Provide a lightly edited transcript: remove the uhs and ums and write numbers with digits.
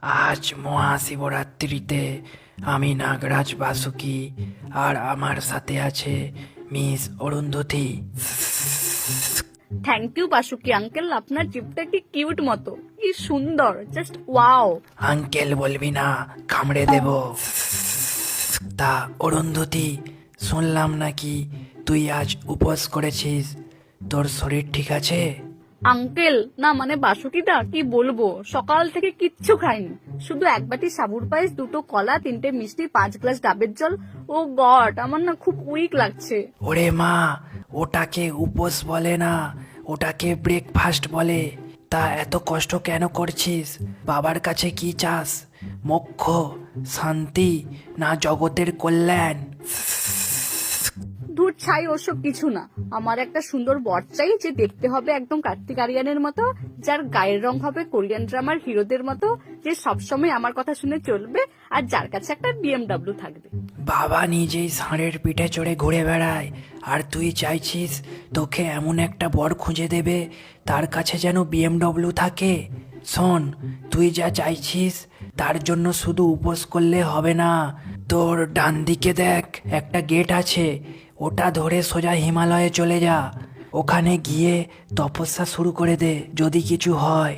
আজ মহাশিবরাত্রিতে আমি নাগরাজ বাসুকি আর আমার সাথে আছে miss Arundhati. Thank you Basuki uncle, আপনার জিপটা কি কিউট মতো, কি সুন্দর, জাস্ট ওয়াও। আঙ্কেল বলবি না, কামড়ে দেব। তা অরুন্ধতী, শুনলাম নাকি তুই আজ উপোস করেছিস, তোর শরীর ঠিক আছে? আঙ্কেল না, মানে বাসুকিটা কি বলবো, সকাল থেকে কিচ্ছু খাইনি, শুধু এক বাটি সাবুর পায়েস, দুটো কলা, তিনটে মিষ্টি, 5 গ্লাস ডাবের জল। ও গড, আমার না খুব উইক লাগছে। ওরে মা, ওটাকে উপোস বলে না, ওটাকে ব্রেকফাস্ট বলে। তা এত কষ্ট কেন করছিস? বাবার কাছে কি চাস, মোক্ষ, শান্তি, না জগতের কল্যাণ? দূর ছাই, ওসব কিছু না। আমার একটা সুন্দর বর চাই, যে দেখতে হবে একদম কার্তিক আরিয়ানের মতো, যার গায়ের রং হবে কোরিয়ান ড্রামার হিরোদের মতো, যে সবসময় আমার কথা শুনে চলবে, আর যার কাছে একটা বিএমডব্লিউ থাকবে। বাবা নিজেই ষাঁড়ের পিঠে চড়ে ঘুরে বেড়ায়, আর তুই চাইছিস তোকে এমন একটা বর খুঁজে দেবে তার কাছে যেন বিএমডব্লিউ থাকে? শোন, তুই যা চাইছিস তার জন্য শুধু উপোস করলে হবে না। তোর ডান দিকে দেখ, একটা গেট আছে, ওটা ধরে সোজা হিমালয়ে চলে যা। ওখানে গিয়ে তপস্যা শুরু করে দে, যদি কিছু হয়।